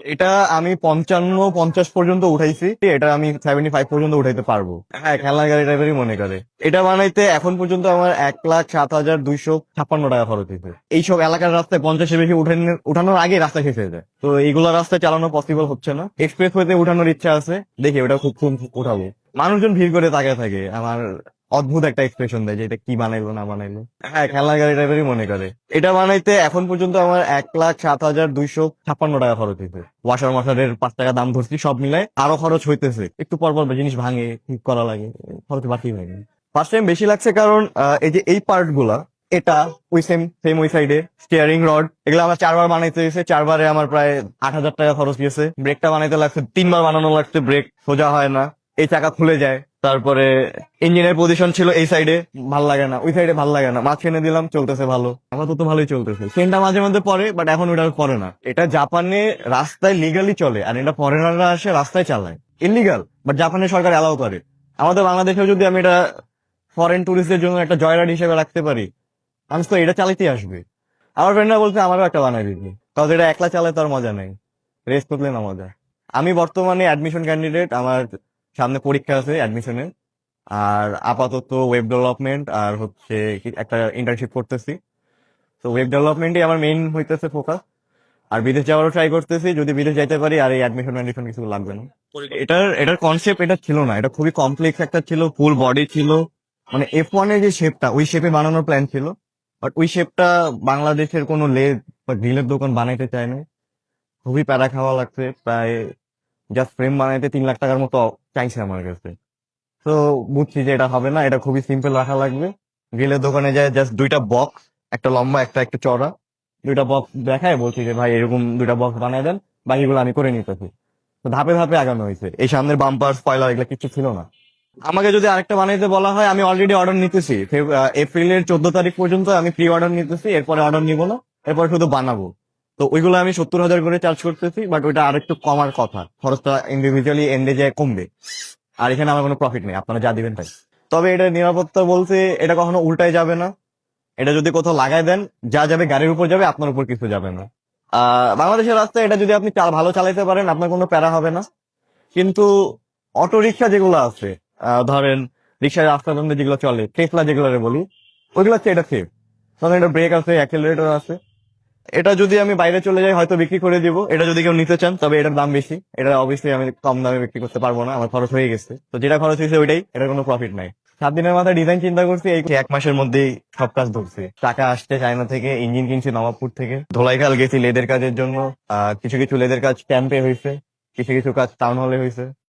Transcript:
এটা আমি 55-50 পর্যন্ত উঠাইছি, এটা আমি 75 পর্যন্ত উঠাইতে পারবো। হ্যাঁ, খেলনার গাড়ি টাইপেরই মনে করে। এটা বানাইতে এখন পর্যন্ত আমার 1,07,256 টাকা খরচ হয়েছে। এইসব এলাকার রাস্তায় 50-এর বেশি উঠানোর আগে রাস্তা শেষ হয়ে যায়, তো এইগুলা রাস্তায় চালানো পসিবল হচ্ছে না। এক্সপ্রেস ওয়েতে উঠানোর ইচ্ছা আছে, দেখি ওটা খুব খুব উঠাবো। মানুষজন ভিড় করে তাকিয়ে থাকে, আমার অদ্ভুত একটা এক্সপ্রেশন দেয় যে এটা কি বানাইলো না বানাইলো। হ্যাঁ, খেলনার গাড়ি টাইপেরই মনে করে। এটা বানাইতে এখন পর্যন্ত আমার 1,07,256 টাকা খরচ হয়েছে। ওয়াশার মাশারের 5 টাকা দাম ধরছি, সব মিলাই আরো খরচ হইতেছে। একটু পর পর জিনিস ভাঙে, ঠিক করা লাগে, খরচ বাড়তি ভাঙে। ফার্স্ট টাইম বেশি লাগছে কারণ এই যে এই পার্ট গুলা, এটা ওই সেম সেম ওই সাইডে স্টিয়ারিং রড, এগুলো আমার 4বার বানাইতে হয়েছে। 4বারে আমার প্রায় 8,000 টাকা খরচ গেছে। ব্রেকটা বানাইতে লাগছে 3বার বানানো লাগছে, ব্রেক সোজা হয় না, এই চাকা খুলে যায়। তারপরে ইঞ্জিনের পজিশন ছিল এই সাইডে, ভাল লাগে না, ওই সাইডে ভাল লাগে না, মাঝখানে দিলাম, চলতেছে ভালো, আমার তো ভালোই চলতেছে। চেনটা মাঝে মধ্যে পরে, বাট এখন ওটা আর পরে না। এটা জাপানে রাস্তায় লিগালি চলে, আর এটা ফরেনাররা আসে রাস্তায় চালায় ইলিগাল, বাট জাপানের সরকার অ্যালাউ করে। আমাদের বাংলাদেশেও যদি আমি এটা ফরেন টুরিস্টদের জন্য একটা জয় রাইড হিসেবে রাখতে পারি, মানুষ তো এটা চালাতেই আসবে। আমার ফ্রেন্ডরা বলছে আমারও একটা বানাই দিবি, কারণ এটা একলা চালায় তার মজা নেই, রেস করলে না মজা। আমি বর্তমানে অ্যাডমিশন ক্যান্ডিডেট, আমার সামনে পরীক্ষা আছে অ্যাডমিশনের। আর আপাতত ওয়েব ডেভেলপমেন্ট আর হচ্ছে একটা ইন্টার্নশিপ করতেছি। তো ওয়েব ডেভেলপমেন্টই আমার মেইন হইতেছে ফোকাস। আর বিদেশ যাওয়ারও ট্রাই করতেছি, যদি বিদেশ যাইতে পারি। আর এই অ্যাডমিশন অ্যাডমিশন কিছু লাগবে না। এটার কনসেপ্ট এটা ছিল না, এটা খুবই কমপ্লেক্স একটা ছিল, ফুল বডি ছিল। মানে F1 এর যে শেপটা, ওই শেপে বানানোর প্ল্যান ছিল, বাট ওই শেপটা বাংলাদেশের কোনো লেদ বা গ্রিলের দোকান বানাইতে চায় না। খুবই প্যারা খাওয়া লাগছে, প্রায় জাস্ট ফ্রেম বানাইতে 3 লাখ টাকার মতো চাইছে আমার কাছে। তো বুঝছি যে এটা হবে না, এটা খুবই সিম্পল রাখা লাগবে। গ্রিলের দোকানে যায় জাস্ট 2টা বক্স, একটা লম্বা একটা একটু চওড়া, 2টা বক্স দেখায়, বলছি যে ভাই এরকম 2টা বক্স বানিয়ে দেন, বাকিগুলো আমি করে নিতেছি। তো ধাপে ধাপে আগানো হয়েছে। এই সামনের বাম্পার স্পয়লার এগুলো কিছু ছিল না। আমাকে যদি আরেকটা বানাইতে বলা হয়, আমি অলরেডি অর্ডার নিতেছি। এপ্রিলের 14 তারিখ পর্যন্ত আমি প্রি অর্ডার নিতেছি, এরপরে অর্ডার নিব না, এরপরে শুধু বানাবো। তো ওইগুলো আমি 70,000 করে চার্জ করতেছি, বাট ওইটা আরেকটু কমার কথা, খরচটা ইন্ডিভিজুয়ালি এন্ডে যায় কমবে। আর এখানে আমার কোনো প্রফিট নেই, আপনারা যা দিবেন তাই। তবে এটা নিরাপত্তা বলতে এটা কখনো উল্টায় যাবে না। এটা যদি কোথাও লাগাই দেন, যা যাবে গাড়ির উপর যাবে, আপনার উপর কিছু যাবে না। বাংলাদেশের রাস্তায় এটা যদি আপনি ভালো চালাইতে পারেন, আপনার কোনো প্যারা হবে না। কিন্তু অটো রিক্সা যেগুলো আছে, ধরেন রিক্সার রাস্তার মধ্যে যেগুলো চলে, টেসলা যেগুলো বলি, ওইগুলো হচ্ছে এটা সেফ। কারণ এটা ব্রেক আছে, অ্যাক্সেলারেটর আছে। এটা যদি আমি বাইরে চলে যাই হয়তো বিক্রি করে দিব, এটা যদি কেউ নিতে চান, তবে এটার দাম বেশি। এটা অবশ্যই আমি কম দামে বিক্রি করতে পারবো না, আমার খরচ হয়ে গেছে। তো যেটা খরচ হয়েছে ওইটাই, এটার কোনো প্রফিট নাই। 7 দিনের মাথায় ডিজাইন চিন্তা করছি, এই 1 মাসের মধ্যেই সব কাজ ধরছে। টাকা আসছে চায়না থেকে, ইঞ্জিন কিনছি নবাবপুর থেকে, ধোলাইখাল গেছি লেদের কাজের জন্য। কিছু কিছু লেদের কাজ ক্যাম্পে হয়েছে, কিছু কিছু কাজ টাউন হলে হয়েছে।